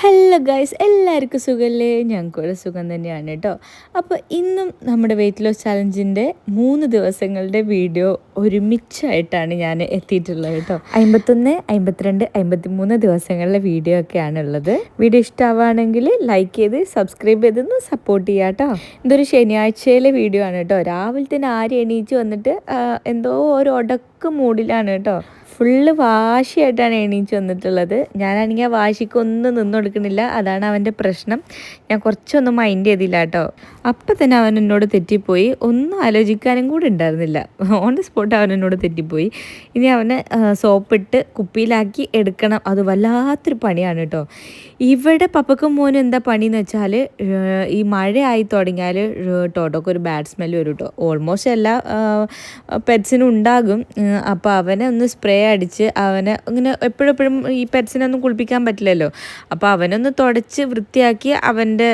Hello guys, എല്ലാവർക്കും സുഖമല്ലേ? ഞങ്ങൾക്കൂടെ സുഖം തന്നെയാണ് കേട്ടോ. അപ്പോൾ ഇന്നും നമ്മുടെ വെയിറ്റ് ലോസ് ചലഞ്ചിൻ്റെ 3 ദിവസങ്ങളുടെ വീഡിയോ ഒരുമിച്ചായിട്ടാണ് ഞാൻ എത്തിയിട്ടുള്ളത് കേട്ടോ. 51, 52, 53 ദിവസങ്ങളിലെ വീഡിയോ ഒക്കെയാണ് ഉള്ളത്. വീഡിയോ ഇഷ്ടമാവുകയാണെങ്കിൽ ലൈക്ക് ചെയ്ത് സബ്സ്ക്രൈബ് ചെയ്തൊന്ന് സപ്പോർട്ട് ചെയ്യാം കേട്ടോ. ഇതൊരു ശനിയാഴ്ചയിലെ വീഡിയോ ആണ് കേട്ടോ. രാവിലെ തന്നെ ആരും എണീച്ച് വന്നിട്ട് എന്തോ ഒരു ഒടക്ക് മൂഡിലാണ് കേട്ടോ. ഫുള്ള് വാശിയായിട്ടാണ് എണീച്ച് വന്നിട്ടുള്ളത്. ഞാനാണെങ്കിൽ ആ വാശിക്കൊന്നും നിന്ന് കൊടുക്കുന്നില്ല. അതാണ് അവൻ്റെ പ്രശ്നം. ഞാൻ കുറച്ചൊന്നും മൈൻഡ് ചെയ്തില്ല കേട്ടോ. അപ്പം തന്നെ അവൻ എന്നോട് തെറ്റിപ്പോയി. ഒന്നും ആലോചിക്കാനും കൂടി ഉണ്ടായിരുന്നില്ല. ഓൺ ദി സ്പോട്ട് അവൻ എന്നോട് തെറ്റിപ്പോയി. ഇനി അവനെ സോപ്പിട്ട് കുപ്പിയിലാക്കി എടുക്കണം. അത് വല്ലാത്തൊരു പണിയാണ് കേട്ടോ. ഇവിടെ പപ്പക്കും മോനും എന്താ പണിയെന്ന് വെച്ചാൽ, ഈ മഴയായി തുടങ്ങിയാൽ ടോട്ടോക്ക് ഒരു ബാഡ് സ്മെല്ല് വരും കേട്ടോ. ഓൾമോസ്റ്റ് എല്ലാ പെറ്റ്സിനും ഉണ്ടാകും. അപ്പോൾ അവനെ ഒന്ന് സ്പ്രേ അടിച്ച് അവനെ ഇങ്ങനെ എപ്പോഴെപ്പോഴും ഈ പെറ്റ്സിനൊന്നും കുളിപ്പിക്കാൻ പറ്റില്ലല്ലോ. അപ്പോൾ അവനൊന്ന് തുടച്ച് വൃത്തിയാക്കി അവൻ്റെ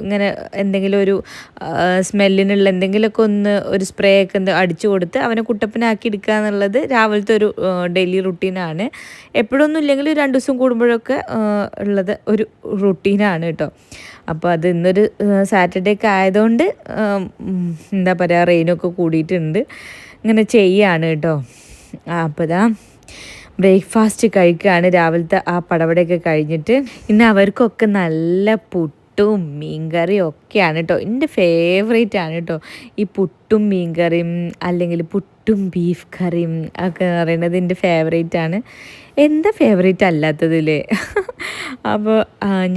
ഇങ്ങനെ എന്തെങ്കിലും ഒരു സ്മെല്ലിനുള്ള എന്തെങ്കിലുമൊക്കെ ഒരു സ്പ്രേ ഒക്കെ അടിച്ചു കൊടുത്ത് അവനെ കുട്ടപ്പനാക്കി എടുക്കുക എന്നുള്ളത് രാവിലത്തെ ഒരു ഡെയിലി റുട്ടീനാണ്. എപ്പോഴൊന്നും ഇല്ലെങ്കിൽ 2 ദിവസം കൂടുമ്പോഴൊക്കെ ഉള്ളത് ഒരു റുട്ടീനാണ് കേട്ടോ. അപ്പോൾ അത് ഇന്നൊരു സാറ്റർഡേ ഒക്കെ ആയതുകൊണ്ട് എന്താ പറയുക, റെയിനൊക്കെ കൂടിയിട്ടുണ്ട്. ഇങ്ങനെ ചെയ്യാണ് കേട്ടോ. അപ്പോൾ ഇതാ ബ്രേക്ക്ഫാസ്റ്റ് കഴിക്കുകയാണ് രാവിലത്തെ ആ പടവടയൊക്കെ കഴിഞ്ഞിട്ട്. ഇന്ന് അവർക്കൊക്കെ നല്ല പുട്ടും മീൻകറിയും ഒക്കെയാണ് കേട്ടോ. എൻ്റെ ഫേവറേറ്റ് ആണ് കേട്ടോ ഈ പുട്ടും മീൻകറിയും, അല്ലെങ്കിൽ പുട്ടും ബീഫ് കറിയും ഒക്കെ പറയുന്നത് എൻ്റെ ഫേവറേറ്റ് ആണ്. എന്താ ഫേവറേറ്റ് അല്ലാത്തതില്ലേ? അപ്പോൾ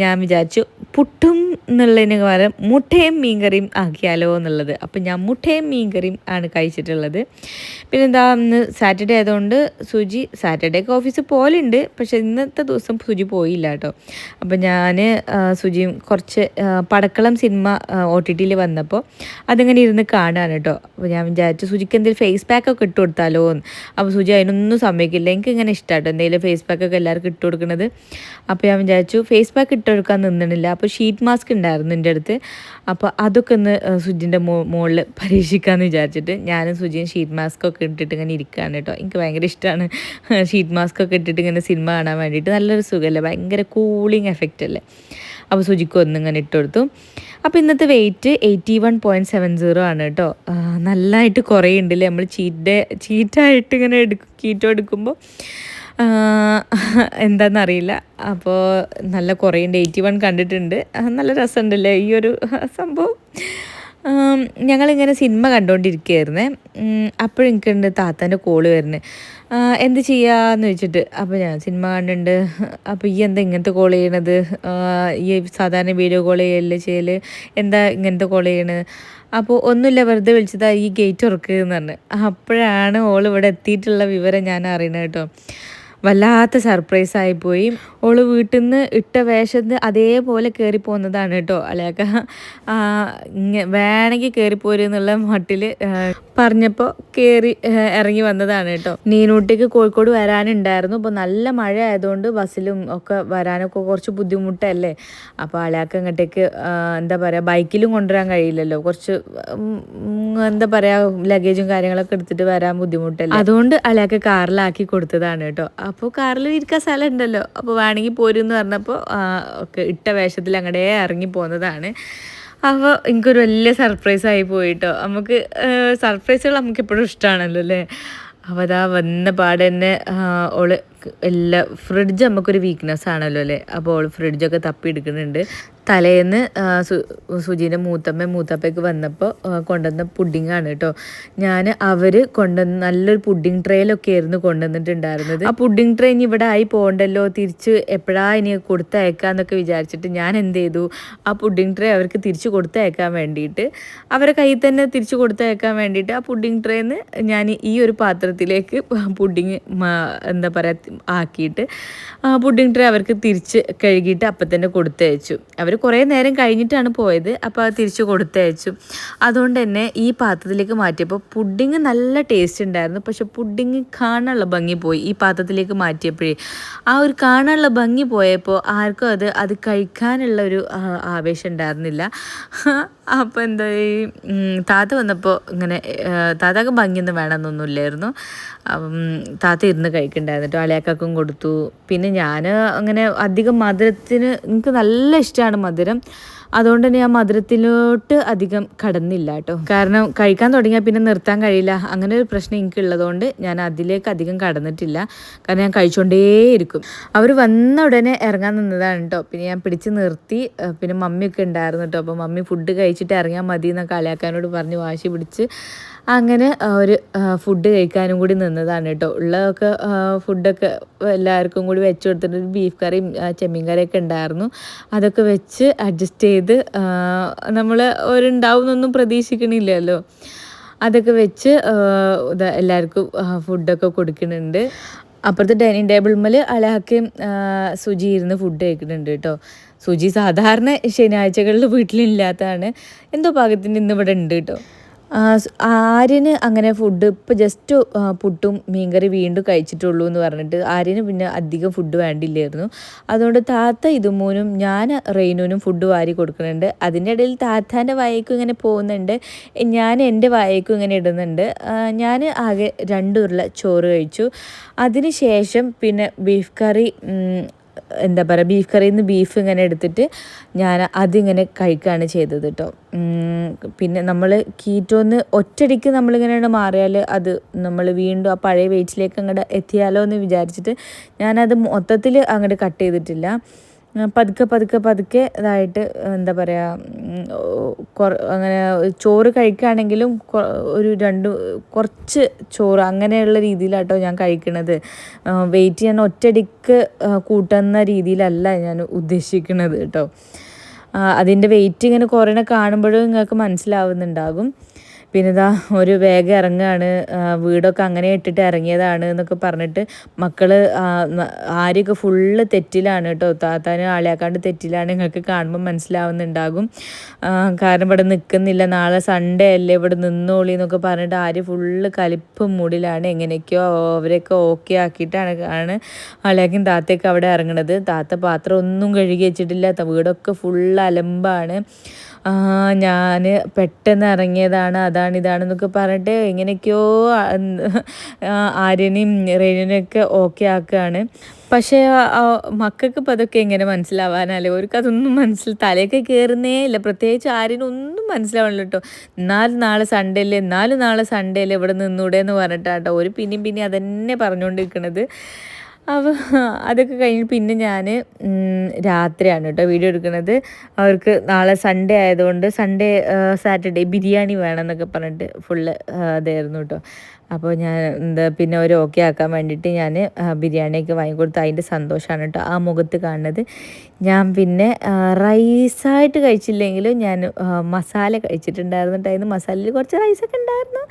ഞാൻ വിചാരിച്ചു പുട്ടും എന്നുള്ളതിന് പകരം മുട്ടയും മീൻകറിയും ആക്കിയാലോ എന്നുള്ളത്. അപ്പോൾ ഞാൻ മുട്ടയും മീൻകറിയും ആണ് കഴിച്ചിട്ടുള്ളത്. പിന്നെ എന്താ, ഇന്ന് സാറ്റർഡേ ആയതുകൊണ്ട് സുജി സാറ്റർഡേക്ക് ഓഫീസിൽ പോലുണ്ട്, പക്ഷേ ഇന്നത്തെ ദിവസം സുജി പോയില്ല കേട്ടോ. അപ്പോൾ ഞാൻ സുജിയും കുറച്ച് പടക്കളം സിനിമ OTT വന്നപ്പോൾ അതിങ്ങനെ ഇരുന്ന് കാണുകയാണ് കേട്ടോ. അപ്പോൾ ഞാൻ വിചാരിച്ചു സുജിക്ക് എന്തെങ്കിലും ഫേസ് പാക്കൊക്കെ ഇട്ട് കൊടുത്താലോ എന്ന്. അപ്പോൾ സുജി അതിനൊന്നും സമ്മതിക്കില്ല. എനിക്ക് ഇങ്ങനെ ഇഷ്ടമാട്ടോ എന്തെങ്കിലും ഫേസ് പാക്കൊക്കെ എല്ലാവർക്കും ഇട്ട് കൊടുക്കുന്നത്. അപ്പോൾ ഞാൻ വിചാരിച്ചു ഫേസ് പാക്ക് ഇട്ട് കൊടുക്കാൻ നിന്നിട്ടില്ല. അപ്പോൾ ഷീറ്റ് മാസ്ക് ഉണ്ടായിരുന്നു എൻ്റെ അടുത്ത്. അപ്പോൾ അതൊക്കെ ഒന്ന് സുജിൻ്റെ മുകളിൽ പരീക്ഷിക്കാമെന്ന് വിചാരിച്ചിട്ട് ഞാനും സുജിയും ഷീറ്റ് മാസ്കൊക്കെ ഇട്ടിട്ട് ഇങ്ങനെ ഇരിക്കുകയാണ് കേട്ടോ. എനിക്ക് ഭയങ്കര ഇഷ്ടമാണ് ഷീറ്റ് മാസ്കൊക്കെ ഇട്ടിട്ട് ഇങ്ങനെ സിനിമ കാണാൻ വേണ്ടിയിട്ട്. നല്ലൊരു സുഖമല്ലേ, ഭയങ്കര കൂളിങ് എഫക്റ്റ് അല്ലേ. അപ്പോൾ സുജിക്ക് ഒന്നിങ്ങനെ ഇട്ട് കൊടുത്തു. അപ്പോൾ ഇന്നത്തെ വെയിറ്റ് 81.70 ആണ് കേട്ടോ. നല്ലതായിട്ട് കുറയുണ്ടല്ലേ നമ്മൾ ചീറ്റായിട്ട് ഇങ്ങനെ കീറ്റോ എടുക്കുമ്പോൾ. എന്താണെന്നറിയില്ല. അപ്പോൾ നല്ല കുറേയുണ്ട്. 81 കണ്ടിട്ടുണ്ട്. നല്ല രസമുണ്ടല്ലേ ഈ ഒരു സംഭവം. ഞങ്ങളിങ്ങനെ സിനിമ കണ്ടുകൊണ്ടിരിക്കുകയായിരുന്നേ. അപ്പോഴും എനിക്കുണ്ട് താത്താൻ്റെ കോള് വരുന്നത്. എന്ത് ചെയ്യാന്ന് വെച്ചിട്ട്. അപ്പോൾ ഞാൻ സിനിമ കണ്ടിട്ടുണ്ട്. അപ്പോൾ ഈ എന്താ ഇങ്ങനത്തെ കോൾ ചെയ്യണത്? ഈ സാധാരണ വീഡിയോ കോൾ ചെയ്യൽ എന്താ ഇങ്ങനത്തെ കോൾ ചെയ്യണത്? അപ്പോൾ ഒന്നുമില്ല, വെറുതെ വിളിച്ചതാ ഈ ഗേറ്റ് തുറക്കുകയെന്ന് പറഞ്ഞ്. അപ്പോഴാണ് ഓൾ ഇവിടെ എത്തിയിട്ടുള്ള വിവരം ഞാൻ അറിയണത് കേട്ടോ. വല്ലാത്ത സർപ്രൈസായിപ്പോയി. ഓള് വീട്ടിൽ നിന്ന് ഇട്ട വേഷത്തിന് അതേപോലെ കയറി പോകുന്നതാണ് കേട്ടോ. അലയൊക്കെ വേണമെങ്കിൽ കയറിപ്പോരെന്നുള്ള മട്ടിൽ പറഞ്ഞപ്പോൾ കയറി ഇറങ്ങി വന്നതാണ് കേട്ടോ. നീനൂട്ടിക്ക് കോഴിക്കോട് വരാനുണ്ടായിരുന്നു. അപ്പോൾ നല്ല മഴ ആയതുകൊണ്ട് ബസ്സിലും ഒക്കെ വരാനൊക്കെ കുറച്ച് ബുദ്ധിമുട്ടല്ലേ. അപ്പോൾ അലയൊക്കെ ഇങ്ങോട്ടേക്ക് എന്താ പറയുക, ബൈക്കിലും കൊണ്ടുവരാൻ കഴിയില്ലല്ലോ. കുറച്ച് എന്താ പറയുക, ലഗേജും കാര്യങ്ങളൊക്കെ എടുത്തിട്ട് വരാൻ ബുദ്ധിമുട്ടല്ലേ. അതുകൊണ്ട് അലയൊക്കെ കാറിലാക്കി കൊടുത്തതാണ് കേട്ടോ. അപ്പോൾ കാറിൽ ഇരിക്കാൻ സ്ഥലം ഉണ്ടല്ലോ, അപ്പോൾ വേണമെങ്കിൽ പോരുമെന്ന് പറഞ്ഞപ്പോൾ ഒക്കെ ഇട്ട വേഷത്തിൽ അങ്ങടെ ഇറങ്ങി പോകുന്നതാണ്. അപ്പോൾ എനിക്കൊരു വലിയ സർപ്രൈസായി പോയിട്ടോ. നമുക്ക് സർപ്രൈസുകൾ നമുക്ക് എപ്പോഴും ഇഷ്ടമാണല്ലോ അല്ലേ. അപ്പോൾ അതാ വന്ന പാടെ തന്നെ ഓള് ഫ്രിഡ്ജ് നമുക്കൊരു വീക്ക്നെസ് ആണല്ലോ അല്ലേ. അപ്പോൾ ഓൾ ഫ്രിഡ്ജൊക്കെ തപ്പി എടുക്കുന്നുണ്ട്. തലേന്ന് സുജീൻ്റെ മൂത്തപ്പയ്ക്ക് വന്നപ്പോൾ കൊണ്ടുവന്ന പുഡിങ്ങാണ് കേട്ടോ. അവർ കൊണ്ടുവന്ന് നല്ലൊരു പുഡിങ് ട്രേയിലൊക്കെ ആയിരുന്നു കൊണ്ടുവന്നിട്ടുണ്ടായിരുന്നത്. ആ പുഡിങ് ട്രേ ഇനി ഇവിടെ ആയി പോകണ്ടല്ലോ, തിരിച്ച് എപ്പോഴാ ഇനി കൊടുത്തയക്കാന്നൊക്കെ വിചാരിച്ചിട്ട് ഞാൻ എന്ത് ചെയ്തു, ആ പുഡിങ് ട്രേ അവർക്ക് തിരിച്ച് കൊടുത്തയക്കാൻ വേണ്ടിയിട്ട്, അവരെ കയ്യിൽ തന്നെ തിരിച്ച് കൊടുത്തയക്കാൻ വേണ്ടിയിട്ട് ആ പുഡിങ് ട്രേന്ന് ഞാൻ ഈ ഒരു പാത്രത്തിലേക്ക് പുഡിങ് എന്താ പറയുക ആക്കിയിട്ട് പുഡിങ് ട്രേ അവർക്ക് തിരിച്ച് കഴുകിയിട്ട് അപ്പം തന്നെ കൊടുത്തയച്ചു. അവർ കുറേ നേരം കഴിഞ്ഞിട്ടാണ് പോയത്. അപ്പോൾ അത് തിരിച്ച് കൊടുത്തയച്ചു. അതുകൊണ്ട് തന്നെ ഈ പാത്രത്തിലേക്ക് മാറ്റിയപ്പോൾ പുഡിങ് നല്ല ടേസ്റ്റ് ഉണ്ടായിരുന്നു. പക്ഷെ പുഡിങ് കാണാനുള്ള ഭംഗി പോയി. ഈ പാത്രത്തിലേക്ക് മാറ്റിയപ്പോഴേ ആ ഒരു കാണാനുള്ള ഭംഗി പോയപ്പോൾ ആർക്കും അത് കഴിക്കാനുള്ള ഒരു ആവേശം ഉണ്ടായിരുന്നില്ല. അപ്പോൾ എന്താ ഈ താത്ത വന്നപ്പോൾ ഇങ്ങനെ താത്താക്ക് ഭംഗിയൊന്നും വേണമെന്നൊന്നുമില്ലായിരുന്നു. താത്ത ഇരുന്ന് കഴിക്കണ്ടായിരുന്നു കേട്ടോ. അളിയാക്കാക്കും കൊടുത്തു. പിന്നെ ഞാൻ അങ്ങനെ അധികം മധുരത്തിന് എനിക്ക് നല്ല ഇഷ്ടമാണ് മധുരം, അതുകൊണ്ട് തന്നെ ഞാൻ മധുരത്തിലോട്ട് അധികം കടന്നില്ല കേട്ടോ. കാരണം കഴിക്കാൻ തുടങ്ങിയാൽ പിന്നെ നിർത്താൻ കഴിയില്ല, അങ്ങനെ ഒരു പ്രശ്നം എനിക്കുള്ളതുകൊണ്ട് ഞാൻ അതിലേക്ക് അധികം കടന്നിട്ടില്ല. കാരണം ഞാൻ കഴിച്ചുകൊണ്ടേയിരിക്കും. അവർ വന്ന ഉടനെ ഇറങ്ങാൻ നിന്നതാണ് കേട്ടോ. പിന്നെ ഞാൻ പിടിച്ച് നിർത്തി. പിന്നെ മമ്മിയൊക്കെ ഉണ്ടായിരുന്നു കേട്ടോ. അപ്പോൾ മമ്മി ഫുഡ് കഴിച്ചിട്ട് ഇറങ്ങിയാൽ മതി എന്നൊക്കെ കളിയാക്കാനോട് പറഞ്ഞ് വാശി പിടിച്ച് അങ്ങനെ ഒരു ഫുഡ് കഴിക്കാനും കൂടി നിന്നതാണ് കേട്ടോ. ഉള്ളതൊക്കെ ഫുഡൊക്കെ എല്ലാവർക്കും കൂടി വെച്ച് കൊടുത്തിട്ട് ബീഫ് കറിയും ചെമ്മീൻ കറിയൊക്കെ ഉണ്ടായിരുന്നു. അതൊക്കെ വെച്ച് അഡ്ജസ്റ്റ് ചെയ്ത് നമ്മൾ ഒരുണ്ടാവുന്നൊന്നും പ്രതീക്ഷിക്കണില്ലല്ലോ. അതൊക്കെ വെച്ച് എല്ലാവർക്കും ഫുഡൊക്കെ കൊടുക്കുന്നുണ്ട്. അപ്പുറത്തെ ഡൈനിങ് ടേബിൾമേൽ അലാഹക്കും സുജി ഇരുന്ന് ഫുഡ് കഴിക്കുന്നുണ്ട് കേട്ടോ. സുജി സാധാരണ ശനിയാഴ്ചകളിൽ വീട്ടിലില്ലാത്തതാണ്, എന്തോ പാകത്തിന് ഇന്ന് ഇവിടെ ഉണ്ട് കേട്ടോ. ആര്യന് അങ്ങനെ ഫുഡ് ഇപ്പോൾ ജസ്റ്റ് പുട്ടും മീൻകറി വീണ്ടും കഴിച്ചിട്ടുള്ളൂ എന്ന് പറഞ്ഞിട്ട് ആര്യന് പിന്നെ അധികം ഫുഡ് വേണ്ടില്ലായിരുന്നു. അതുകൊണ്ട് താത്ത ഇതുമൂനും ഞാൻ റെയിനൂനും ഫുഡ് വാരി കൊടുക്കുന്നുണ്ട്. അതിൻ്റെ ഇടയിൽ താത്താൻ്റെ വായക്കും ഇങ്ങനെ പോകുന്നുണ്ട്, ഞാൻ എൻ്റെ വായക്കും ഇങ്ങനെ ഇടുന്നുണ്ട്. ഞാൻ ആകെ 2 ഉരുള ചോറ് കഴിച്ചു. അതിന് ശേഷം പിന്നെ ബീഫ് കറി, എന്താ പറയുക, ബീഫ് കറിയിൽ നിന്ന് ബീഫ് ഇങ്ങനെ എടുത്തിട്ട് ഞാൻ അതിങ്ങനെ കഴിക്കുകയാണ് ചെയ്തത് കേട്ടോ. പിന്നെ നമ്മൾ കീറ്റോന്ന് ഒറ്റയടിക്ക് നമ്മളിങ്ങനെ മാറിയാൽ അത് നമ്മൾ വീണ്ടും ആ പഴയ വെയിറ്റിലേക്ക് അങ്ങോട്ട് എത്തിയാലോ എന്ന് വിചാരിച്ചിട്ട് ഞാനത് മൊത്തത്തിൽ അങ്ങോട്ട് കട്ട് ചെയ്തിട്ടില്ല. പതുക്കെ ഇതായിട്ട് എന്താ പറയുക, അങ്ങനെ ചോറ് കഴിക്കുകയാണെങ്കിലും കുറച്ച് ചോറ് അങ്ങനെയുള്ള രീതിയിലാട്ടോ ഞാൻ കഴിക്കണത്. വെയിറ്റ് ഞാൻ ഒറ്റയടിക്ക് കൂട്ടുന്ന രീതിയിലല്ല ഞാൻ ഉദ്ദേശിക്കുന്നത് കേട്ടോ. അതിൻ്റെ വെയിറ്റ് ഇങ്ങനെ കുറേണ കാണുമ്പോഴും നിങ്ങൾക്ക് മനസ്സിലാവുന്നുണ്ടാകും. പിന്നെ ഇതാ ഒരു വേഗം ഇറങ്ങുകയാണ്, വീടൊക്കെ അങ്ങനെ ഇട്ടിട്ട് ഇറങ്ങിയതാണ് എന്നൊക്കെ പറഞ്ഞിട്ട് മക്കൾ ആരെയൊക്കെ ഫുള്ള് തെറ്റിലാണ് കേട്ടോ. താത്താനും ആളിയാക്കാണ്ട് തെറ്റിലാണ്, നിങ്ങൾക്ക് കാണുമ്പോൾ മനസ്സിലാവുന്നുണ്ടാകും. കാരണം ഇവിടെ നിൽക്കുന്നില്ല, നാളെ സൺഡേ അല്ലേ, ഇവിടെ നിന്നോളി എന്നൊക്കെ പറഞ്ഞിട്ട് ആര് ഫുള്ള് കലിപ്പ് മൂടിലാണ്. എങ്ങനെയൊക്കെയോ അവരെയൊക്കെ ഓക്കെ ആക്കിയിട്ടാണ് ആളിയാക്കും താത്തയൊക്കെ അവിടെ ഇറങ്ങണത്. താത്ത പാത്രം ഒന്നും കഴുകി വെച്ചിട്ടില്ല, വീടൊക്കെ ഫുള്ള് അലമ്പാണ്. ഞാൻ പെട്ടെന്ന് ഇറങ്ങിയതാണ്, അതാണ് ഇതാണെന്നൊക്കെ പറഞ്ഞിട്ട് എങ്ങനെയൊക്കെയോ ആര്യനെയും റേനുവിനെയൊക്കെ ഓക്കെ ആക്കുകയാണ്. പക്ഷേ മക്കൾക്ക് ഇപ്പോൾ അതൊക്കെ എങ്ങനെ മനസ്സിലാവാനല്ലേ, അവർക്ക് അതൊന്നും തലയൊക്കെ കയറുന്നേ ഇല്ല. പ്രത്യേകിച്ച് ആര്യനൊന്നും മനസ്സിലാവണല്ലോ കേട്ടോ. എന്നാലും നാളെ സൺഡേ അല്ലേ ഇവിടെ നിന്നൂടെ എന്ന് പറഞ്ഞിട്ടാട്ടോ ഒരു പിന്നെയും അതന്നെ പറഞ്ഞുകൊണ്ടിരിക്കണത്. അപ്പോൾ അതൊക്കെ കഴിഞ്ഞ് പിന്നെ ഞാൻ രാത്രിയാണ് കേട്ടോ വീഡിയോ എടുക്കുന്നത്. അവർക്ക് നാളെ സൺഡേ ആയതുകൊണ്ട് സാറ്റർഡേ ബിരിയാണി വേണമെന്നൊക്കെ പറഞ്ഞിട്ട് ഫുള്ള് അതായിരുന്നു കേട്ടോ. അപ്പോൾ ഞാൻ പിന്നെ ഒരു ഓക്കെ ആക്കാൻ വേണ്ടിയിട്ട് ഞാൻ ബിരിയാണിയൊക്കെ വാങ്ങിക്കൊടുത്ത് അതിൻ്റെ സന്തോഷമാണ് കേട്ടോ ആ മുഖത്ത് കാണുന്നത്. ഞാൻ പിന്നെ റൈസായിട്ട് കഴിച്ചില്ലെങ്കിലും ഞാൻ മസാല കഴിച്ചിട്ടുണ്ടായിരുന്നു കേട്ടോ. അതിന് മസാലയിൽ കുറച്ച് റൈസൊക്കെ ഉണ്ടായിരുന്നു.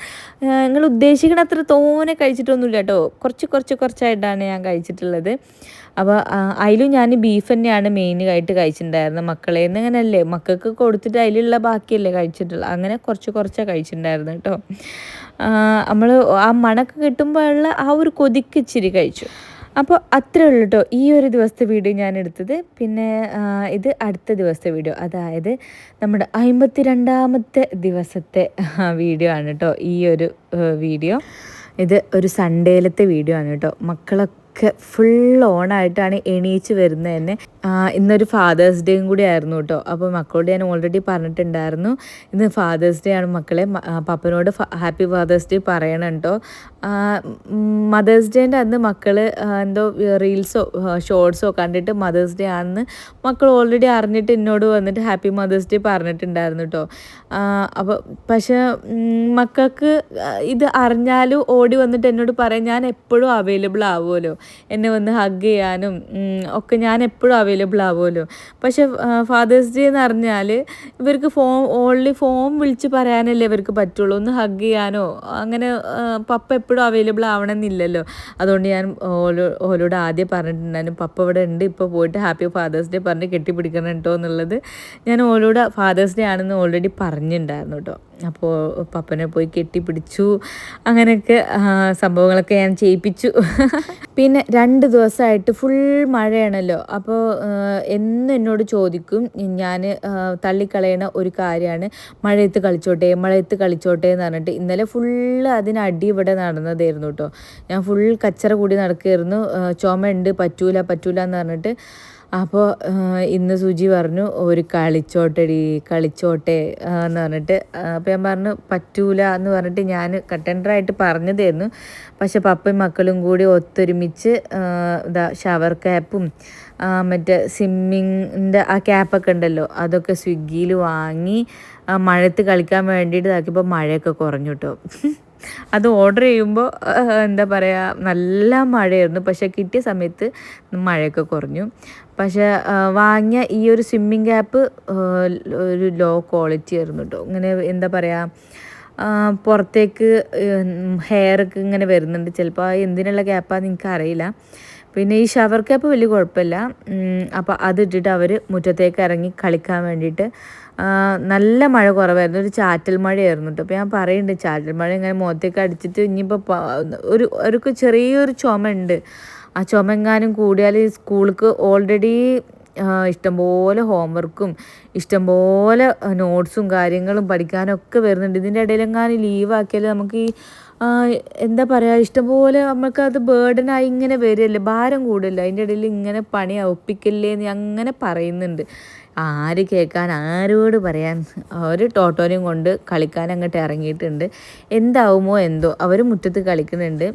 നിങ്ങൾ ഉദ്ദേശിക്കണ അത്ര തോനെ കഴിച്ചിട്ടൊന്നുമില്ല കേട്ടോ, കുറച്ചായിട്ടാണ് ഞാൻ കഴിച്ചിട്ടുള്ളത്. അപ്പോൾ അതിലും ഞാൻ ബീഫ് തന്നെയാണ് മെയിനായിട്ട് കഴിച്ചിട്ടുണ്ടായിരുന്നത്. മക്കളേന്ന് അങ്ങനെയല്ലേ, മക്കൾക്ക് കൊടുത്തിട്ട് അതിലുള്ള ബാക്കിയല്ലേ കഴിച്ചിട്ടുള്ളത്, അങ്ങനെ കുറച്ചാണ് കഴിച്ചിട്ടുണ്ടായിരുന്നു കേട്ടോ. നമ്മൾ ആ മണക്ക് കിട്ടുമ്പോഴുള്ള ആ ഒരു കൊതിക്ക് ഇച്ചിരി കഴിച്ചു. അപ്പോൾ അത്രേ ഉള്ളൂ കേട്ടോ ഈ ഒരു ദിവസത്തെ വീഡിയോ ഞാൻ എടുത്തത്. പിന്നെ ഇത് അടുത്ത ദിവസത്തെ വീഡിയോ, അതായത് നമ്മുടെ 52ാമത്തെ ദിവസത്തെ വീഡിയോ ആണ് കേട്ടോ ഈ ഒരു വീഡിയോ. ഇത് ഒരു സൺഡേയിലത്തെ വീഡിയോ ആണ് കേട്ടോ. മക്കളൊക്കെ ഫുൾ ഓണായിട്ടാണ് എണീച്ച് വരുന്നത് തന്നെ. ഇന്നൊരു ഫാദേഴ്സ് ഡേയും കൂടി ആയിരുന്നു കേട്ടോ. അപ്പോൾ മക്കളോട് ഞാൻ ഓൾറെഡി പറഞ്ഞിട്ടുണ്ടായിരുന്നു, ഇന്ന് ഫാദേഴ്സ് ഡേ ആണ് മക്കളെ, പപ്പനോട് ഹാപ്പി ഫാദേഴ്സ് ഡേ പറയണം കേട്ടോ. മദേഴ്സ് ഡേൻ്റെ അന്ന് മക്കൾ എന്തോ റീൽസോ ഷോർട്സോ കണ്ടിട്ട് മദേഴ്സ് ഡേ ആണെന്ന് മക്കൾ ഓൾറെഡി അറിഞ്ഞിട്ട് എന്നോട് വന്നിട്ട് ഹാപ്പി മദേഴ്സ് ഡേ പറഞ്ഞിട്ടുണ്ടായിരുന്നു കേട്ടോ. അപ്പോൾ പക്ഷേ മക്കൾക്ക് ഇത് അറിഞ്ഞാലും ഓടി വന്നിട്ട് എന്നോട് പറയും ഞാൻ എപ്പോഴും അവൈലബിൾ ആവുമല്ലോ, എന്നെ വന്ന് ഹഗ് ചെയ്യാനും ഒക്കെ ഞാൻ എപ്പോഴും അവൈലബിൾ ആവുമല്ലോ. പക്ഷെ ഫാദേഴ്സ് ഡേ എന്ന് പറഞ്ഞാൽ ഇവർക്ക് ഓൺലി ഫോൺ വിളിച്ച് പറയാനല്ലേ ഇവർക്ക് പറ്റുള്ളൂ, ഒന്ന് ഹഗ് ചെയ്യാനോ അങ്ങനെ പപ്പ എപ്പോഴും അവൈലബിൾ ആവണമെന്നില്ലല്ലോ. അതുകൊണ്ട് ഞാൻ ഓലോട് ആദ്യം പറഞ്ഞിട്ടുണ്ടായിരുന്നു, പപ്പ ഇവിടെ ഉണ്ട്, ഇപ്പോൾ പോയിട്ട് ഹാപ്പി ഫാദേഴ്സ് ഡേ പറഞ്ഞ് കെട്ടിപ്പിടിക്കണം കേട്ടോ എന്നുള്ളത് ഞാൻ ഓലോട് ഫാദേഴ്സ് ഡേ ആണെന്ന് ഓൾറെഡി പറഞ്ഞിട്ടുണ്ടായിരുന്നു കേട്ടോ. അപ്പോൾ പപ്പനെ പോയി കെട്ടിപ്പിടിച്ചു. അങ്ങനെയൊക്കെ സംഭവങ്ങളൊക്കെ ഞാൻ ചെയ്യിപ്പിച്ചു. പിന്നെ 2 ദിവസമായിട്ട് ഫുൾ മഴയാണല്ലോ. അപ്പോൾ എന്നും എന്നോട് ചോദിക്കും, ഞാൻ തള്ളിക്കളയണ ഒരു കാര്യമാണ് മഴയത്ത് കളിച്ചോട്ടെ എന്ന് പറഞ്ഞിട്ട്. ഇന്നലെ ഫുള്ള് അതിനടി ഇവിടെ നടന്നതായിരുന്നു കേട്ടോ. ഞാൻ ഫുൾ കച്ചറ കൂടി നടക്കുകയായിരുന്നു. ചുമയുണ്ട്, പറ്റൂല എന്ന് പറഞ്ഞിട്ട്. അപ്പോൾ ഇന്ന് സുജി പറഞ്ഞു ഒരു കളിച്ചോട്ടെ എന്ന് പറഞ്ഞിട്ട്. അപ്പോൾ ഞാൻ പറഞ്ഞു പറ്റൂല എന്ന് പറഞ്ഞിട്ട് ഞാൻ കട്ടൻഡറായിട്ട് പറഞ്ഞതായിരുന്നു. പക്ഷെ പപ്പയും മക്കളും കൂടി ഒത്തൊരുമിച്ച് ഷവർ ക്യാപ്പും മറ്റേ സ്വിമ്മിങ്ങിൻ്റെ ആ ക്യാപ്പൊക്കെ ഉണ്ടല്ലോ, അതൊക്കെ സ്വിഗ്ഗിയിൽ വാങ്ങി മഴയത്ത് കളിക്കാൻ വേണ്ടിയിട്ട് ഇതാക്കിയപ്പോൾ മഴയൊക്കെ കുറഞ്ഞു കേട്ടോ. അത് ഓർഡർ ചെയ്യുമ്പോൾ എന്താ പറയുക, നല്ല മഴയായിരുന്നു. പക്ഷേ കിട്ടിയ സമയത്ത് മഴയൊക്കെ കുറഞ്ഞു. പക്ഷേ വാങ്ങിയ ഈ ഒരു സ്വിമ്മിങ് ക്യാപ്പ് ഒരു ലോ ക്വാളിറ്റി ആയിരുന്നു കേട്ടോ. ഇങ്ങനെ എന്താ പറയുക, പുറത്തേക്ക് ഹെയറൊക്കെ ഇങ്ങനെ വരുന്നുണ്ട്. ചിലപ്പോൾ എന്തിനുള്ള ക്യാപ്പാണെന്ന് എനിക്കറിയില്ല. പിന്നെ ഈ ഷവർ ക്യാപ്പ് വലിയ കുഴപ്പമില്ല. അപ്പോൾ അതിട്ടിട്ട് അവർ മുറ്റത്തേക്ക് ഇറങ്ങി കളിക്കാൻ വേണ്ടിയിട്ട്. നല്ല മഴ കുറവായിരുന്നു, ഒരു ചാറ്റൽ മഴയായിരുന്നു കേട്ടോ. അപ്പോൾ ഞാൻ പറയുന്നുണ്ട്, ചാറ്റൽ മഴ ഇങ്ങനെ മുഖത്തേക്ക് അടിച്ചിട്ട് ഇനിയിപ്പോൾ ഒരു ചെറിയൊരു ചുമ ഉണ്ട്. ആ ചുമ എങ്ങാനും കൂടിയാൽ സ്കൂൾക്ക് ഓൾറെഡി ഇഷ്ടംപോലെ ഹോംവർക്കും ഇഷ്ടംപോലെ നോട്ട്സും കാര്യങ്ങളും പഠിക്കാനൊക്കെ വരുന്നുണ്ട്. ഇതിൻ്റെ ഇടയിലെങ്ങാനും ലീവാക്കിയാൽ നമുക്ക് ഈ എന്താ പറയുക, ഇഷ്ടംപോലെ നമുക്കത് ബേർഡനായി ഇങ്ങനെ വരികയല്ലേ, ഭാരം കൂടില്ല. അതിൻ്റെ ഇടയിൽ ഇങ്ങനെ പണി ഒപ്പിക്കല്ലേ എന്ന് അങ്ങനെ പറയുന്നുണ്ട്. ആര് കേൾക്കാൻ, ആരോട് പറയാൻ. അവർ ടോട്ടോനെയും കൊണ്ട് കളിക്കാൻ അങ്ങോട്ട് ഇറങ്ങിയിട്ടുണ്ട്. എന്താവുമോ എന്തോ, അവർ മുറ്റത്ത് കളിക്കുന്നുണ്ട്.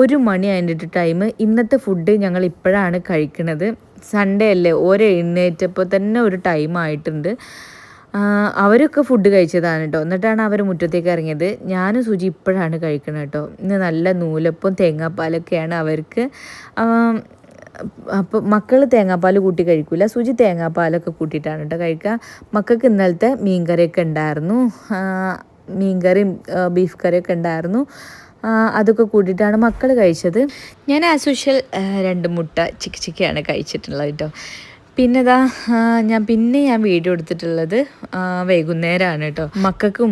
1 മണി ആയിട്ട് ടൈം. ഇന്നത്തെ ഫുഡ് ഞങ്ങൾ ഇപ്പോഴാണ് കഴിക്കുന്നത്. സൺഡേ അല്ലേ, എഴുന്നേറ്റപ്പോൾ തന്നെ ഒരു ടൈം ആയിട്ടുണ്ട്. അവരൊക്കെ ഫുഡ് കഴിച്ചതാണ് കേട്ടോ. എന്നിട്ടാണ് അവർ മുറ്റത്തേക്ക് ഇറങ്ങിയത്. ഞാനും സുജി ഇപ്പോഴാണ് കഴിക്കുന്നത് കേട്ടോ. ഇന്ന് നല്ല നൂലപ്പം തേങ്ങാപ്പാലൊക്കെയാണ് അവർക്ക്. അപ്പോൾ മക്കൾ തേങ്ങാപ്പാൽ കൂട്ടി കഴിക്കില്ല, സുജി തേങ്ങാപ്പാലൊക്കെ കൂട്ടിയിട്ടാണ് കേട്ടോ കഴിക്കുക. മക്കൾക്ക് ഇന്നലത്തെ മീൻകറിയൊക്കെ ഉണ്ടായിരുന്നു, മീൻകറിയും ബീഫ് കറിയൊക്കെ ഉണ്ടായിരുന്നു. അതൊക്കെ കൂട്ടിയിട്ടാണ് മക്കൾ കഴിച്ചത്. ഞാൻ ആസ് യൂഷ്വൽ 2 മുട്ട ചിക്കയാണ് കഴിച്ചിട്ടുള്ളത് കേട്ടോ. പിന്നെ ഞാൻ വീഡിയോ എടുത്തിട്ടുള്ളത് വൈകുന്നേരമാണ് കേട്ടോ. മക്കൾക്കും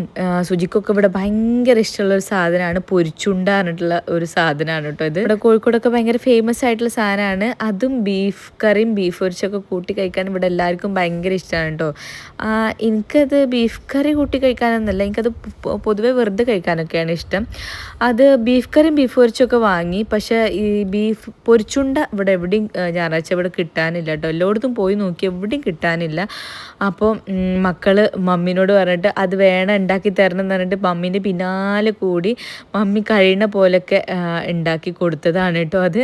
സുജിക്കൊക്കെ ഇവിടെ ഭയങ്കര ഇഷ്ടമുള്ളൊരു സാധനമാണ് പൊരിച്ചുണ്ട പറഞ്ഞിട്ടുള്ള ഒരു സാധനമാണ് കേട്ടോ. ഇത് ഇവിടെ കോഴിക്കോടൊക്കെ ഭയങ്കര ഫേമസ് ആയിട്ടുള്ള സാധനമാണ്. അതും ബീഫ് കറിയും ബീഫ് പൊരിച്ചൊക്കെ കൂട്ടി കഴിക്കാൻ ഇവിടെ എല്ലാവർക്കും ഭയങ്കര ഇഷ്ടമാണ് കേട്ടോ. എനിക്കത് ബീഫ് കറി കൂട്ടി കഴിക്കാനൊന്നുമല്ല, എനിക്കത് പൊതുവെ വെറുതെ കഴിക്കാനൊക്കെയാണ് ഇഷ്ടം. അത് ബീഫ് കറിയും ബീഫ് പൊരിച്ചൊക്കെ വാങ്ങി. പക്ഷേ ഈ ബീഫ് പൊരിച്ചുണ്ട ഇവിടെ എവിടെയും ഞായറാഴ്ച ഇവിടെ കിട്ടാനില്ല കേട്ടോ. എല്ലായിടത്തും പോയി നോക്കി എവിടെയും കിട്ടാനില്ല. അപ്പോൾ മക്കൾ മമ്മീനോട് പറഞ്ഞിട്ട് അത് വേണം ഉണ്ടാക്കി തരണം എന്ന് പറഞ്ഞിട്ട് മമ്മീൻ്റെ പിന്നാലെ കൂടി മമ്മി കഴിയുന്ന പോലൊക്കെ ഉണ്ടാക്കി കൊടുത്തതാണ് കേട്ടോ അത്.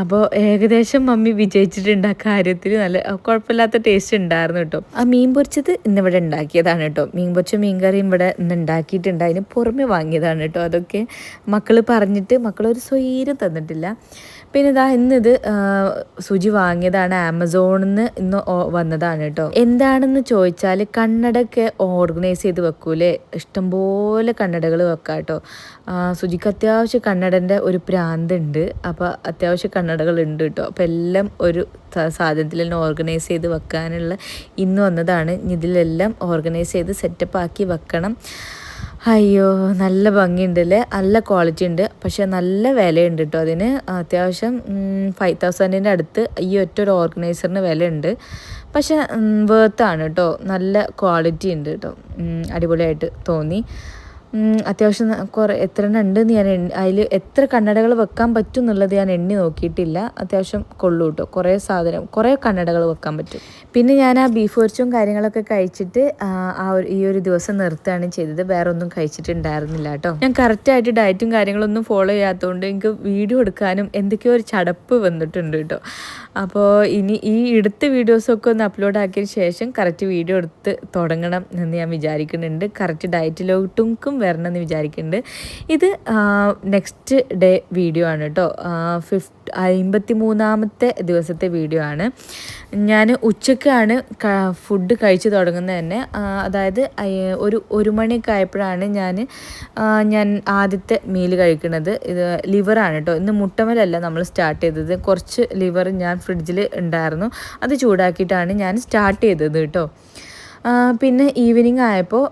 അപ്പോൾ ഏകദേശം മമ്മി വിജയിച്ചിട്ടുണ്ട് ആ കാര്യത്തിൽ. നല്ല കുഴപ്പമില്ലാത്ത ടേസ്റ്റ് ഉണ്ടായിരുന്നു കേട്ടോ. ആ മീൻ പൊരിച്ചത് ഇന്നിവിടെ ഉണ്ടാക്കിയതാണ് കേട്ടോ. മീൻ പൊരിച്ച മീൻ കറിയും ഇവിടെ ഇന്ന് ഉണ്ടാക്കിയിട്ടുണ്ട്. അതിന് പുറമെ വാങ്ങിയതാണ് കേട്ടോ. അതൊക്കെ മക്കൾ പറഞ്ഞിട്ട് മക്കളൊരു സ്വൈര്യം തന്നിട്ടില്ല. പിന്നെ ഇന്നിത് സുജി വാങ്ങിയതാണ്, ആമസോണിൽ നിന്ന് ഇന്ന് വന്നതാണ് കേട്ടോ. എന്താണെന്ന് ചോദിച്ചാൽ കണ്ണടയൊക്കെ ഓർഗനൈസ് ചെയ്ത് വെക്കൂലേ, ഇഷ്ടംപോലെ കണ്ണടകൾ വെക്കാം കേട്ടോ. സുജിക്ക് അത്യാവശ്യം കണ്ണടൻ്റെ ഒരു പ്രാന്തുണ്ട്. അപ്പോൾ അത്യാവശ്യം കണ്ണടകൾ ഉണ്ട് കേട്ടോ. അപ്പോൾ എല്ലാം ഒരു സാധനത്തിൽ തന്നെ ഓർഗനൈസ് ചെയ്ത് വെക്കാനുള്ള ഇന്ന് വന്നതാണ്. ഇതിലെല്ലാം ഓർഗനൈസ് ചെയ്ത് സെറ്റപ്പ് ആക്കി വെക്കണം. അയ്യോ, നല്ല ഭംഗിയുണ്ടല്ലേ, നല്ല ക്വാളിറ്റി ഉണ്ട്. പക്ഷെ നല്ല വിലയുണ്ട് കേട്ടോ അതിന്. അത്യാവശ്യം 5000-ൻ്റെ അടുത്ത് ഈ ഒറ്റൊരു ഓർഗനൈസറിന് വിലയുണ്ട്. പക്ഷെ വേർത്താണ് കേട്ടോ. നല്ല ക്വാളിറ്റി ഉണ്ട് കേട്ടോ. അടിപൊളിയായിട്ട് തോന്നി. അത്യാവശ്യം എത്ര എണ്ണം ഉണ്ടെന്ന് ഞാൻ അതിൽ എത്ര കണ്ണടകൾ വെക്കാൻ പറ്റും എന്നുള്ളത് ഞാൻ എണ്ണി നോക്കിയിട്ടില്ല. അത്യാവശ്യം കൊള്ളു കേട്ടോ. കുറേ കണ്ണടകൾ വെക്കാൻ പറ്റും. പിന്നെ ഞാൻ ആ ബീഫ് പൊരിച്ചും കാര്യങ്ങളൊക്കെ കഴിച്ചിട്ട് ഈ ഒരു ദിവസം നിർത്തുകയാണ് ചെയ്തത്. വേറെ ഒന്നും കഴിച്ചിട്ടുണ്ടായിരുന്നില്ല കേട്ടോ. ഞാൻ കറക്റ്റായിട്ട് ഡയറ്റും കാര്യങ്ങളൊന്നും ഫോളോ ചെയ്യാത്തതുകൊണ്ട് എനിക്ക് വീഡിയോ എടുക്കാനും എന്തൊക്കെയോ ഒരു ചടപ്പ് വന്നിട്ടുണ്ട് കേട്ടോ. അപ്പോൾ ഇനി ഈ എടുത്ത വീഡിയോസൊക്കെ ഒന്ന് അപ്ലോഡ് ആക്കിയതിന് ശേഷം കറക്റ്റ് വീഡിയോ എടുത്ത് തുടങ്ങണം എന്ന് ഞാൻ വിചാരിക്കുന്നുണ്ട്. കറക്റ്റ് ഡയറ്റിലോട്ടും വരണമെന്ന് വിചാരിക്കുന്നുണ്ട്. ഇത് നെക്സ്റ്റ് ഡേ വീഡിയോ ആണ് കേട്ടോ. 53ാമത്തെ ദിവസത്തെ വീഡിയോ ആണ്. ഞാൻ ഉച്ചക്കാണ് ഫുഡ് കഴിച്ച് തുടങ്ങുന്നത് തന്നെ. അതായത് 1 മണിയൊക്കെ ആയപ്പോഴാണ് ഞാൻ ആദ്യത്തെ മീൽ കഴിക്കുന്നത്. ഇത് ലിവറാണ് കേട്ടോ. ഇന്ന് മുട്ടമലല്ല നമ്മൾ സ്റ്റാർട്ട് ചെയ്തത്. കുറച്ച് ലിവർ ഞാൻ ഫ്രിഡ്ജിൽ ഉണ്ടായിരുന്നു, അത് ചൂടാക്കിയിട്ടാണ് ഞാൻ സ്റ്റാർട്ട് ചെയ്തത് കേട്ടോ. പിന്നെ ഈവനിങ് ആയപ്പോൾ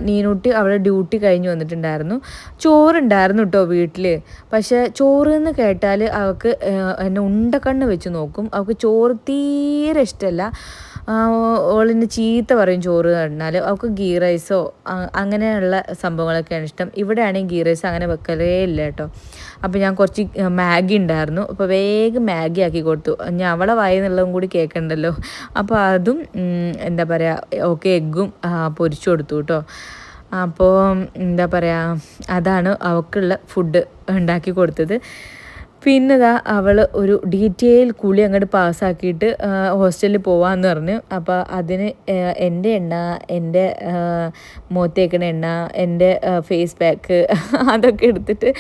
നീനൂട്ടി അവളെ ഡ്യൂട്ടി കഴിഞ്ഞ് വന്നിട്ടുണ്ടായിരുന്നു. ചോറുണ്ടായിരുന്നു കേട്ടോ വീട്ടിൽ. പക്ഷേ ചോറ് എന്ന് കേട്ടാൽ അവൾക്ക് എന്നെ ഉണ്ടക്കണ്ണ് വെച്ച് നോക്കും. അവൾക്ക് ചോറ് തീരെ ഇഷ്ടമല്ല. ഓളിന് ചീത്ത പറയും ചോറ് കണ്ടാൽ. അവൾക്ക് ഗീ റൈസോ അങ്ങനെയുള്ള സംഭവങ്ങളൊക്കെയാണ് ഇഷ്ടം. ഇവിടെയാണെങ്കിൽ ഗീ റൈസ് അങ്ങനെ വെക്കലേ ഇല്ല കേട്ടോ. അപ്പോൾ ഞാൻ കുറച്ച് മാഗി ഉണ്ടായിരുന്നു, അപ്പോൾ വേഗം മാഗി ആക്കി കൊടുത്തു. ഞാൻ അവളെ വായെന്നുള്ളതും കൂടി കേൾക്കണ്ടല്ലോ. അപ്പോൾ അതും എന്താ പറയുക, ഓക്കെ എഗ്ഗും പൊരിച്ചു കൊടുത്തു കേട്ടോ. അപ്പോൾ എന്താ പറയുക, അതാണ് അവൾക്കുള്ള ഫുഡ് ഉണ്ടാക്കി കൊടുത്തത്. പിന്നെ അവൾ ഒരു ഡീറ്റെയിൽ കുളി അങ്ങോട്ട് പാസ്സാക്കിയിട്ട് ഹോസ്റ്റലിൽ പോവാമെന്ന് പറഞ്ഞു. അപ്പോൾ അതിന് എൻ്റെ എണ്ണ, എൻ്റെ മുഖത്തേക്കണ എണ്ണ, എൻ്റെ ഫേസ് പാക്ക് അതൊക്കെ എടുത്തിട്ട്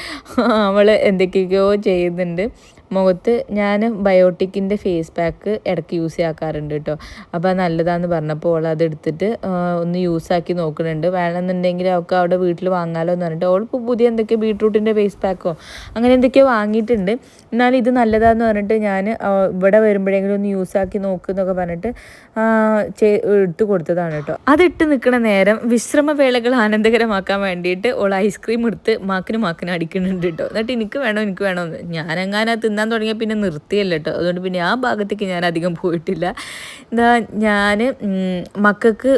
അവൾ എന്തൊക്കെയൊക്കെയോ ചെയ്യുന്നുണ്ട് മുഖത്ത്. ഞാൻ ബയോട്ടിക്കിൻ്റെ ഫേസ് പാക്ക് ഇടയ്ക്ക് യൂസ് ചെയ്യാറുണ്ട് കേട്ടോ. അപ്പോൾ അത് നല്ലതാണെന്ന് പറഞ്ഞപ്പോൾ അവൾ അതെടുത്തിട്ട് ഒന്ന് യൂസാക്കി നോക്കുന്നുണ്ട്. വേണമെന്നുണ്ടെങ്കിൽ അവൾക്ക് അവിടെ വീട്ടിൽ വാങ്ങാമല്ലോ എന്ന് പറഞ്ഞിട്ട് അവളിപ്പോൾ പുതിയ എന്തൊക്കെയോ ബീട്രൂട്ടിൻ്റെ ഫേസ് പാക്കോ അങ്ങനെ എന്തൊക്കെയോ വാങ്ങിയിട്ടുണ്ട്. എന്നാലും ഇത് നല്ലതാണെന്ന് പറഞ്ഞിട്ട് ഞാൻ ഇവിടെ വരുമ്പോഴെങ്കിലും ഒന്ന് യൂസാക്കി നോക്കുന്നൊക്കെ പറഞ്ഞിട്ട് എടുത്തു കൊടുത്തതാണ് കേട്ടോ. അതിട്ട് നിൽക്കുന്ന നേരം വിശ്രമവേളകൾ ആനന്ദകരമാക്കാൻ വേണ്ടിയിട്ട് അവൾ ഐസ്ക്രീം എടുത്ത് മാക്കിന് അടിക്കുന്നുണ്ട് കേട്ടോ. എന്നിട്ട് എനിക്ക് വേണമെന്ന് ഞാനെങ്ങാനും തിന്നാൻ തുടങ്ങിയാൽ പിന്നെ നിർത്തിയല്ല കേട്ടോ. അതുകൊണ്ട് പിന്നെ ആ ഭാഗത്തേക്ക് ഞാൻ അധികം പോയിട്ടില്ല. ഞാൻ മക്കൾക്ക്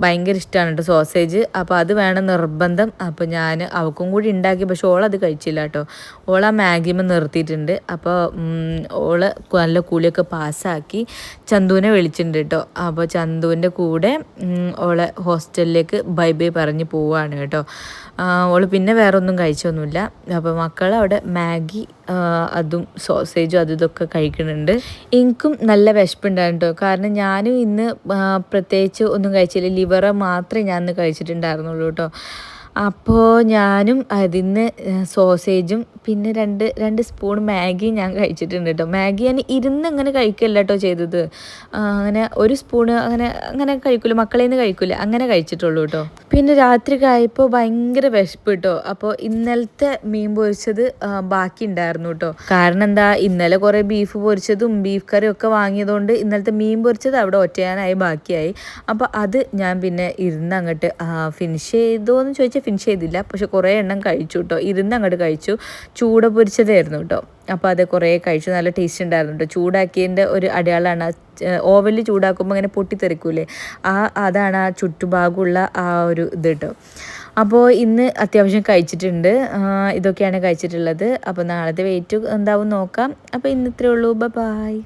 ഭയങ്കര ഇഷ്ടമാണ് കേട്ടോ സോസേജ്. അപ്പോൾ അത് വേണം നിർബന്ധം. അപ്പോൾ ഞാൻ അവൾക്കും കൂടി ഉണ്ടാക്കി, പക്ഷെ ഓളത് കഴിച്ചില്ല കേട്ടോ. ഓൾ ആ മാഗിമ നിർത്തിയിട്ടുണ്ട്. അപ്പോൾ ഓള് നല്ല കൂലിയൊക്കെ പാസ്സാക്കി ചന്തുവിനെ വിളിച്ചിട്ടുണ്ട് കേട്ടോ. അപ്പോൾ ചന്തുവിൻ്റെ കൂടെ ഓളെ ഹോസ്റ്റലിലേക്ക് ബൈ പറഞ്ഞ് പോവുകയാണ് കേട്ടോ. ഓൾ പിന്നെ വേറെ ഒന്നും കഴിച്ചൊന്നുമില്ല. അപ്പോൾ മക്കൾ അവിടെ മാഗി അതും സോസേജും അതും ഇതൊക്കെ കഴിക്കുന്നുണ്ട്. എനിക്കും നല്ല വിശപ്പുണ്ടായിരുന്നു കേട്ടോ. കാരണം ഞാനും ഇന്ന് പ്രത്യേകിച്ച് ഒന്നും കഴിച്ചില്ല. ലിവറ് മാത്രമേ ഞാൻ ഇന്ന് കഴിച്ചിട്ടുണ്ടായിരുന്നുള്ളൂ കേട്ടോ. അപ്പോൾ ഞാനും അതിന്ന് സോസേജും പിന്നെ രണ്ട് സ്പൂൺ മാഗി ഞാൻ കഴിച്ചിട്ടുണ്ട് കേട്ടോ. മാഗി ഞാൻ ഇരുന്നങ്ങനെ കഴിക്കല്ല കേട്ടോ ചെയ്തത്. അങ്ങനെ ഒരു സ്പൂണ് അങ്ങനെ കഴിക്കില്ല, മക്കളെ നിന്ന് കഴിക്കില്ല, അങ്ങനെ കഴിച്ചിട്ടുള്ളൂ കേട്ടോ. പിന്നെ രാത്രി കഴിയപ്പോൾ ഭയങ്കര വിശപ്പ് കേട്ടോ. അപ്പോൾ ഇന്നലത്തെ മീൻ പൊരിച്ചത് ബാക്കി ഉണ്ടായിരുന്നു കേട്ടോ. കാരണം എന്താ, ഇന്നലെ കുറേ ബീഫ് പൊരിച്ചതും ബീഫ് കറിയും ഒക്കെ വാങ്ങിയതുകൊണ്ട് ഇന്നലത്തെ മീൻ പൊരിച്ചത് അവിടെ ഒറ്റയാനായി ബാക്കിയായി. അപ്പോൾ അത് ഞാൻ പിന്നെ ഇരുന്ന് അങ്ങോട്ട് ഫിനിഷ് ചെയ്തോയെന്ന് ചോദിച്ചാൽ ഫിനിഷ് ചെയ്തില്ല, പക്ഷെ കുറേ എണ്ണം കഴിച്ചു കേട്ടോ. ഇരുന്ന് അങ്ങോട്ട് കഴിച്ചു. ചൂട പൊരിച്ചതായിരുന്നു കേട്ടോ. അപ്പോൾ അത് കുറേ കഴിച്ചു. നല്ല ടേസ്റ്റ് ഉണ്ടായിരുന്നു കേട്ടോ. ചൂടാക്കിയതിൻ്റെ ഒരു അടയാളമാണ്, ഓവനിൽ ചൂടാക്കുമ്പോൾ അങ്ങനെ പൊട്ടിത്തെറിക്കൂലേ, അതാണ് ആ ചുറ്റുഭാഗമുള്ള ആ ഒരു ഇത് കേട്ടോ. അപ്പോൾ ഇന്ന് അത്യാവശ്യം കഴിച്ചിട്ടുണ്ട്. ഇതൊക്കെയാണ് കഴിച്ചിട്ടുള്ളത്. അപ്പോൾ നാളത്തെ വെയിറ്റ് എന്താവും നോക്കാം. അപ്പോൾ ഇന്ന് ഇത്രയേ ഉള്ളൂ. ബൈ.